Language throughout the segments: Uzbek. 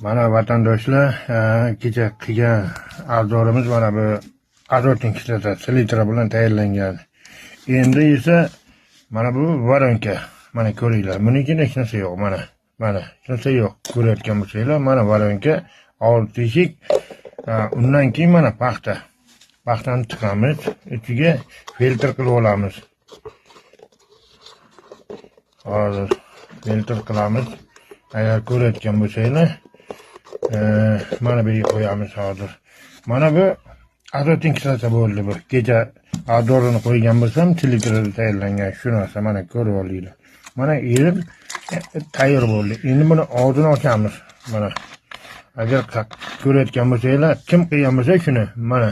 Mana vatandoshlar, kecha qilgan arzorimiz mana bu azotning kislotasi selitra bilan tayyorlangan. Endi esa mana bu varonka. Mana ko'ringlar. Buniki hech narsa yo'q, mana. Hech narsa yo'q. Ko'rayotgan bo'lsanglar, mana varonka, old teshik. Undan keyin mana paxta. Paxtani tiqamiz, ichiga filtr qilib olamiz. Hozir filtr qilamiz. Agar ko'rayotgan bo'lsanglar, mana bu yerga qo'yamiz hozir. Mana bu azotning kislotasi bo'ldi bu. Kecha azorini qo'ygan bo'lsam, silitrada tayyorlangan shu narsa, mana ko'rib olinglar. Mana erib tayyor bo'ldi. Endi buni og'zini ochamiz. Mana agar ko'rayotgan bo'lsanglar, kim qilgan bo'lsa shuni mana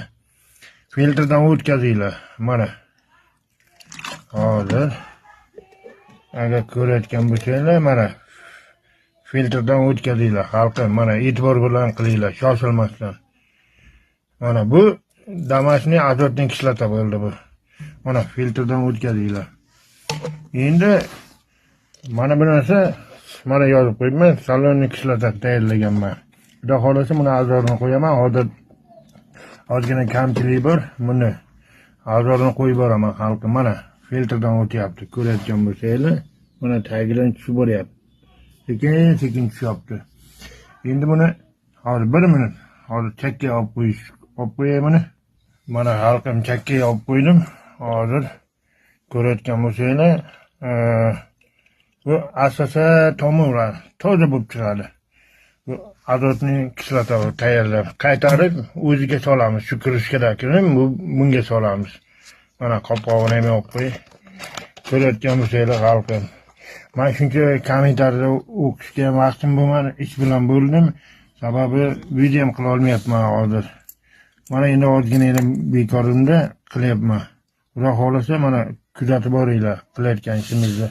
filtrdan o'tkazinglar. Mana hozir agar ko'rayotgan bo'lsanglar, mana filtrdan o'tkazinglar xalqim. Mana e'tibor bilan qilinglar, shoshilmasdan. Mana bu damashli azotning kislota bo'ldi bu. Mana filtrdan o'tkazinglar. Endi mana bu narsa mana yozib qo'yman, salonning kislotasi tayyorlaganman. Xudo xolasa buni azorini qo'yaman. Hozir ozgina kamchilik bor. Buni azorini qo'yib boraman xalqim. Mana filtrdan o'tyapti. Ko'rayotgan bo'lsanglar, mana tagidan tushib boryapti. Sekin tushyapti. Endi buni hozir 1 minut hozir chakkaga olib qo'yay buni. Mana xalqim chakkaga olib qo'ydim. Hozir ko'rayotgan bo'lsanglar, bu asasa tomirlar toza bo'lib chiqadi. Bu azotning kislotasi tayyorlab, qaytarib o'ziga solamiz. Shu krishkadagi bunga solamiz. Mana qopqog'ini ham olib qo'y. Ko'rayotgan bo'lsanglar xalqim. Men shuncha kommentariyada o'qishga ham vaqtim bo'lmadi, ish bilan bo'ldim. Sababi video ham qila olmayapman hozir. Mana endi ozgina bekorimda qilyapman. Xudo xolasa mana kuzatib boringlar qilayotgan ishimizni.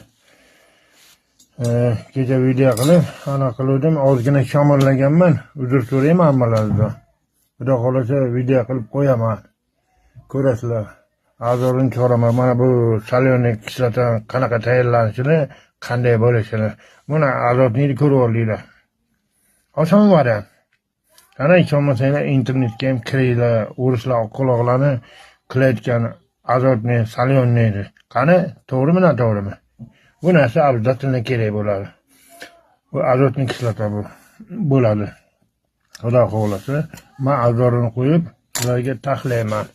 Kecha video qilib, ana qildim, ozgina shamollaganman. Uzr so'rayman hammalardan. Xudo xolasa video qilib qo'yaman. Ko'rasizlar. Azorini chiqaraman. Mana bu salonning kislota qanaqa tayyorlanishini, qanday bo'lishini. Buni azotni ko'rib olinglar. Oson variant. Ana ishonmasanglar internetga ham kiringlar, o'rislar quloqlarni qilayotgan azotni, salonni. Qani, to'g'rimi, noto'g'rimi? Bu narsa obязательно kerak bo'ladi. Bu azotning kislota bo'ladi. Xudo xolasa, men azorini qo'yib, ularga taxlayman.